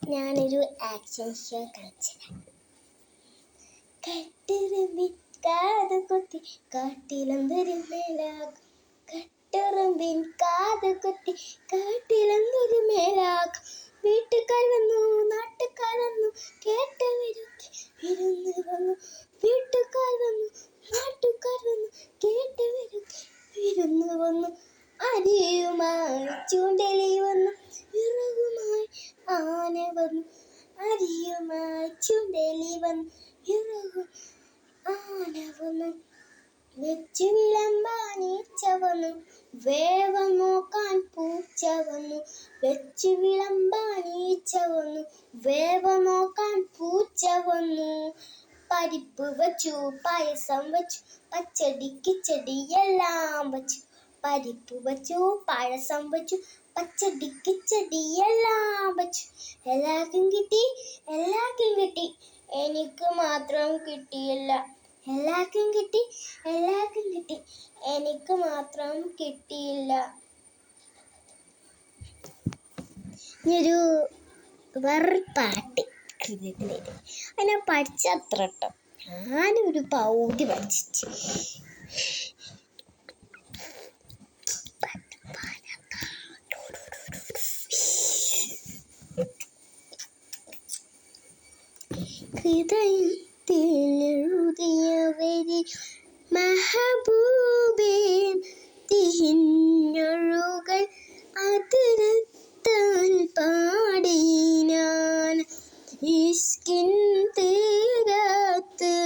ഞാനൊരു action show കാണിച്ചതാണ്. കട്ടുറുമ്പിൻ കാത് കുത്തി കാട്ടിലന്തൊരു മേലാകും, കട്ടുറുമ്പിൻ കാത് കുത്തി കാട്ടിലന്തൊരു മേലാകും. വീട്ടുകാർ വന്നു നാട്ടുകാർ വന്നു കേട്ട് വിരുന്ന് വന്നു. വീട്ടുകാർ വന്നു നാട്ടുകാർ വന്നു കേട്ട് വിരുന്ന് വന്നു. അരിയുമായി ചൂണ്ടലി വന്നു, വിറകുമായി ആന വന്നു. അരിയുമായി ചൂണ്ടലി വന്നു, വിറകും ആന വന്നു. വെച്ചു വിളമ്പാൻ ഈച്ച വന്നു, വേവം നോക്കാൻ പൂച്ച വന്നു. വെച്ചു വിളമ്പാൻ ഈച്ച വന്നു, വേവം നോക്കാൻ പൂച്ച വന്നു. പരിപ്പ് വച്ചു പായസം വച്ചു പച്ചടി കിച്ചടി എല്ലാം വച്ചു. പരിപ്പ് വച്ചു പായസം വച്ചു പച്ചടി കിച്ചടി എല്ലാം വച്ചു. എല്ലാവർക്കും കിട്ടി, എല്ലാവർക്കും കിട്ടി, എനിക്ക് മാത്രം കിട്ടിയില്ല. എല്ലാവർക്കും കിട്ടി, എല്ലാവർക്കും കിട്ടി, എനിക്ക് മാത്രം കിട്ടിയില്ല. ഇനിയൊരു വേറൊരു പാട്ട് ഹൃദയത്തിലേക്ക് അതിനെ പഠിച്ചത്ര കേട്ടോ. ഞാനൊരു പൗതി പഠിച്ചു. ഹൃദയത്തിലെഴുതിയ വരി മെഹബൂബേ തിരിഞ്ഞൊഴുകൾ അതിരത്താൽ പാടി ഞാൻ. ഇഷ്കിൻ തീരത്ത്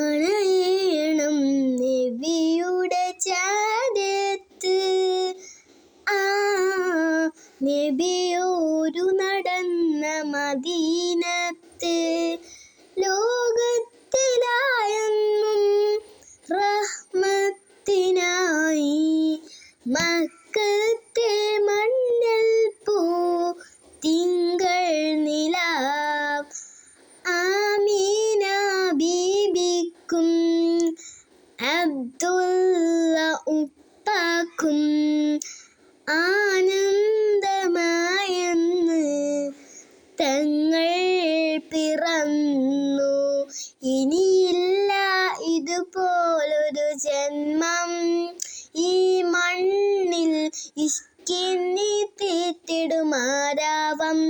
അണയണം നബിയുടെ ചാരത്ത്. നബിയോരു നടന്ന മദീനത്ത് ലോകത്തിലായെന്നും റഹ്മത്തിനായി. മക്കത്തെ മണ്ണിൽ പൂ തിങ്കൾ നിലാവ് ആമീന ബീബിക്കും അബ്ദുള്ള ഉപ്പാക്കും ആനന്ദമായെന്ന് തങ്ങൾ പിറന്നു. ഇനിയില്ല ഇതുപോലൊരു ജന്മം ഈ മണ്ണിൽ. ഇഷ്കിന്നി തീർത്തിടുമാരാവം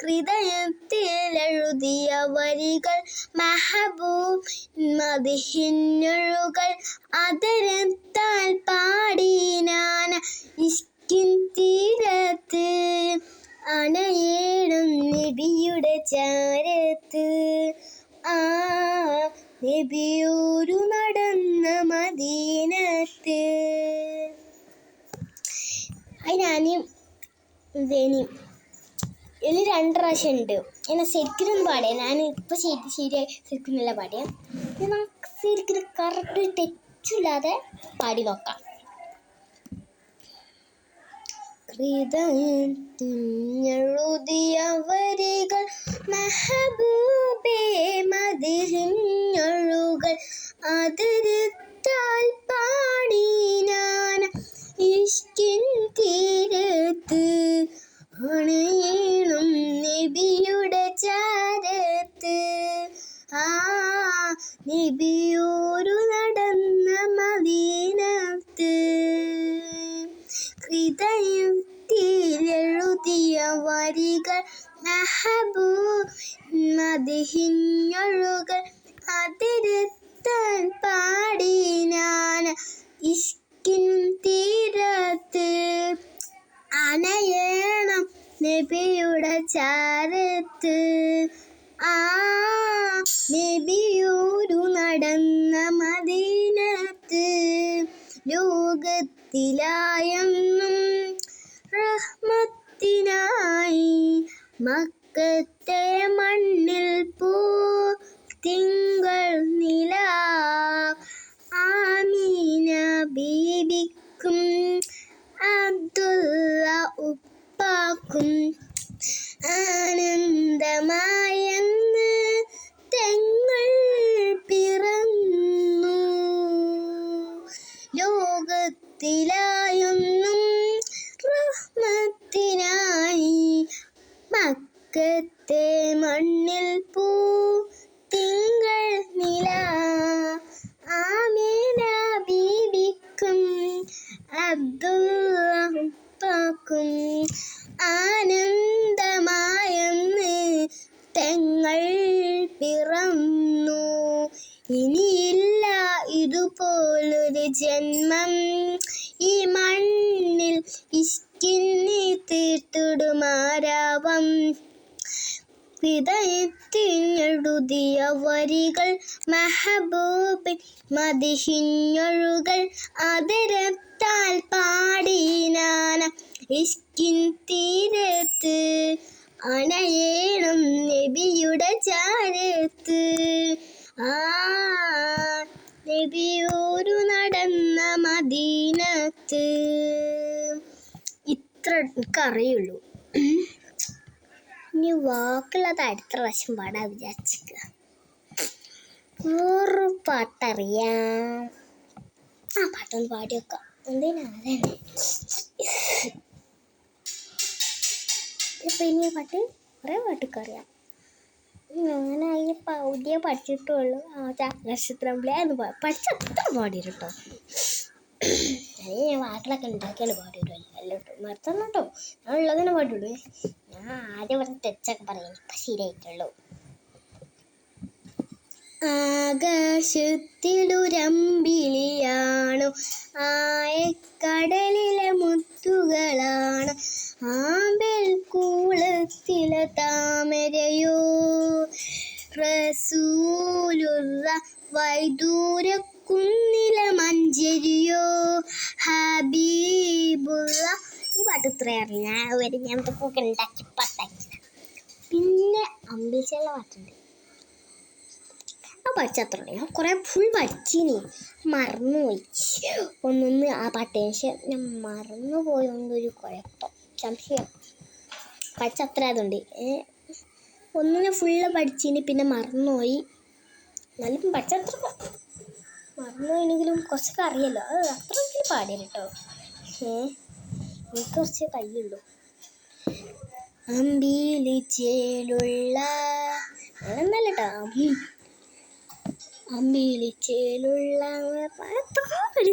ഹൃദയത്തിലെഴുതിയ വരികൾ മെഹബൂബ് മദിഹിന്നൊഴുകൾ അതരത്താൽ പാടി ഞാൻ. ഇഷ്കിൻ തീരത്ത് അണയേണം നബിയുടെ ചാരത്ത്. നബിയോരു നടന്ന മദീനത്ത്. അതിനാനും ഇതിൽ 2 പ്രാവശ്യം ഉണ്ട്. എന്നെ ശരിക്കും പാടിയ ഞാൻ ഇപ്പം ശരിയായി ശരിക്കുന്നില്ല പാടിയ. നമുക്ക് ശരിക്കും കറക്റ്റ് തെറ്റില്ലാതെ പാടി നോക്കാം. ഹൃദയത്തിലെഴുതിയ വരികൾ മെഹബൂബേ മദിഹിന്നൊഴുകൾ അതിരത്താൽ പാടി ഞാൻ. ഇഷ്കിൻ തീരത്ത് അണയണം നബിയുടെ ചാരത്ത്. നബിയോരു നടന്ന മദീനത്ത്. ഹൃദയത്തിലെഴുതിയ വരികൾ മെഹബൂബ് മദിഹിന്നൊഴുകൾ അതിരത്താൽ പാടി ഞാൻ. ഇഷ്കിൻ തീരത്ത് അണയണം നബിയുടെ ചാരത്ത്. നബിയോരു നടന്ന മദീനത്ത് ലോകത്തിലായെന്നും റഹ്മത്തിനായി. മക്കത്തെ മണ്ണിൽ പൂ തിങ്കൾ നിലാവ് ആമീന ബീബിക്കും അബ്ദുള്ള ഉപ്പാക്കും ആനന്ദമായെന്ന് തങ്ങൾ പിറന്നു. ലോകത്തിലായൊന്നും റഹ്മത്തിനായി. മക്കത്തെ മണ്ണിൽ പൂ തിങ്കൾ നില ആമീന ബീബിക്കും അബ്ദുള്ളക്കും ആനന്ദമായെന്ന് തെങ്ങൾ പിറന്നു. ഇനിയില്ല ഇതുപോലൊരു ജന്മം ഈ മണ്ണിൽ ഇഷ്കിന്നി തീർത്തിടുമാരാവം. ഹൃദയത്തിനെഴുതിയ വരികൾ മെഹബൂബിൻ മദിഹിഞ്ഞൊഴുകൾ ആദരത്താൽ പാടിനാന ഇഷ്കിൻ തീരത്ത് അണയേണം നബിയുടെ ചാരത്ത്. നബിയൂരു നടന്ന മദീനത്ത്. ഇത്ര എനിക്കറിയുള്ളൂ. ഇനി വാക്കുള്ളത് അടുത്ത പ്രാവശ്യം പാടാൻ വിചാരിച്ചിരിക്കുക. വേറെ പാട്ടറിയാം. ആ പാട്ടൊന്ന് പാടി വെക്കാം. എന്തിനാ അതന്നെ ഇപ്പം ഇനി പാട്ട് കുറേ പാട്ടൊക്കെ അറിയാം. ഞാൻ അതിന് പൗതിയെ പഠിച്ചിട്ടുള്ളൂ. നക്ഷത്രമ്പിളി അത് പഠിച്ചത്ര പാടി കേട്ടോ. ഞാൻ വാക്കിലൊക്കെ ഉണ്ടാക്കിയാണ് പാടി വരുമല്ലോ. അല്ല കേട്ടോ, നിർത്തണം കേട്ടോ. ഞാൻ ഉള്ളതിനെ പാടുള്ളൂ. ഞാൻ ആദ്യം പറഞ്ഞ തെച്ചൊക്കെ പറയാം. ഇപ്പം ശരിയായിട്ടുള്ളൂ. ആകാശത്തിലുരമ്പിളിയാണോ ആയക്കടലിലെ മുത്തുകളാണ് ആമ്പൽ കൂളത്തിലെ താമരയോ റസൂലുള്ള വൈദൂര കുന്നിലെ മഞ്ചരിയോ ഹബീബുള്ള. ഈ പാട്ട് ഇത്രയും അറിയാം. ഞാൻ ഇതൊക്കെ ഉണ്ടാക്കി പാട്ടാക്കി. പിന്നെ അമ്പിളിച്ചുള്ള പാട്ടുണ്ട്. ആ പഠിച്ചത്ര ഞാൻ കുറേ ഫുൾ പഠിച്ചിനി, മറന്നുപോയി. ഒന്നൊന്ന് ആ പാട്ടിന് ശേഷം ഞാൻ മറന്നുപോയി. ഒന്നൊരു കുഴപ്പം സംശയം പഠിച്ചത്ര അതുകൊണ്ട് ഒന്നിനെ ഫുള്ള് പഠിച്ചിനി, പിന്നെ മറന്നുപോയി. എന്നാലും പഠിച്ചത്ര മറന്നുപോയെങ്കിലും കുറച്ചൊക്കെ അറിയല്ലോ. അത് അത്രയെങ്കിലും പാടില്ല കേട്ടോ. എനിക്ക് കുറച്ച് കയ്യുള്ളൂ. അമ്പിളി ചേലുള്ള അങ്ങനല്ല കേട്ടോ. അമ്പിളിച്ചേലുള്ള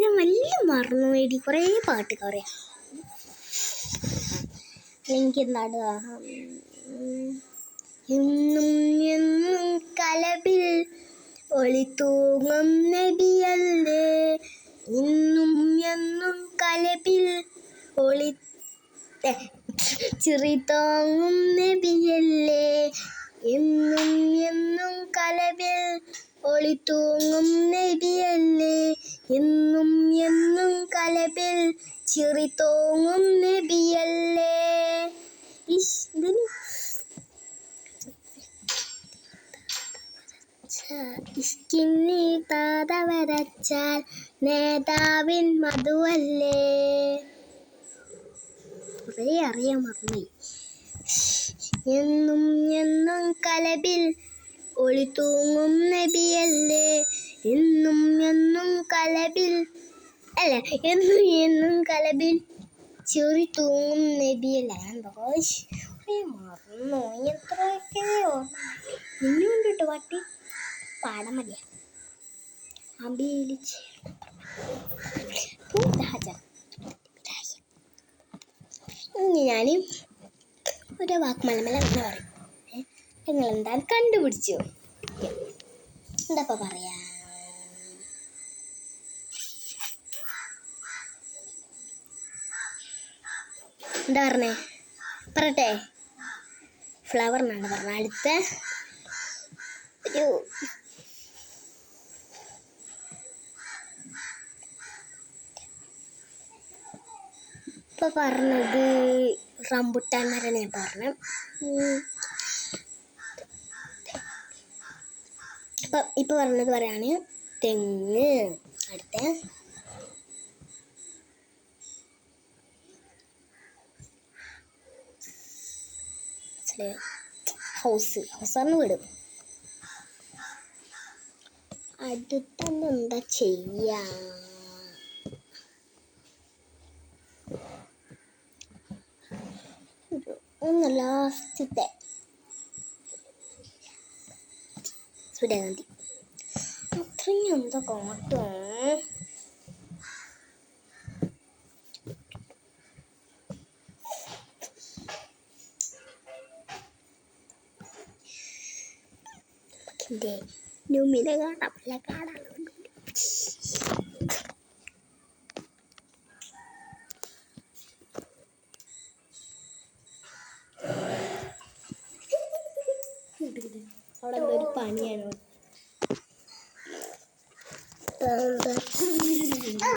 ഞാൻ വലിയ മറന്നു വേണ്ടി കുറേ പാട്ടൊക്കെ അറിയാം. എനിക്ക് എന്താണ് എന്നും എന്നും കലബിൽ ഒളിത്തൂങ്ങും നബിയല്ലേ. എന്നും എന്നും കലബിൽ ചിറി തോങ്ങും നബിയല്ലേ. എന്നും എന്നും കലബിൽ ഒളിത്തൂങ്ങും നബിയല്ലേ. എന്നും എന്നും കലബിൽ ചിറി തോങ്ങും നബിയല്ലേ. ഇഷ്കിന്നി പാത വരച്ചാൽ നേതാവിൻ മധുവല്ലേ. കുറേ അറിയാൻ മറന്നു. എന്നും എന്നും കലബിൽ ഒളിത്തൂങ്ങും നബിയല്ലേ. എന്നും എന്നും കലബിൽ എന്നും എന്നും കലബിൽ ചെറി തൂങ്ങും നബിയല്ല. മറന്നു. എത്രയൊക്കെയോ ഇനിയുണ്ട് കേട്ടോ പാട്ടി. പാടാൻ മതിയാ. ഞാൻ ഒരു വാക്ക് മലമല എന്ന് പറയും. നിങ്ങളെന്താ കണ്ടുപിടിച്ചോ? എന്താ പറയാ? എന്താ പറഞ്ഞേ? പറയട്ടെ. ഫ്ലവർ എന്നാണ് പറഞ്ഞത്. അടുത്ത ഒരു ഇപ്പം പറഞ്ഞത് റംബുട്ടാൻ മരനെ പറഞ്ഞു. ഇപ്പം പറഞ്ഞത് പറയാണ് തെങ്ങ്. അടുത്ത ഹൗസാണ് വിടും. അടുത്തെന്താ ചെയ്യാ? ഒന്ന് ലാസ്റ്റത്തെ സൂര്യകാന്തി അത്രയും എന്താ കാട്ടോ. നുമിനെ കാണാം കാണാൻ അവിടെ എന്തോ ഒരു പണിയാണ്.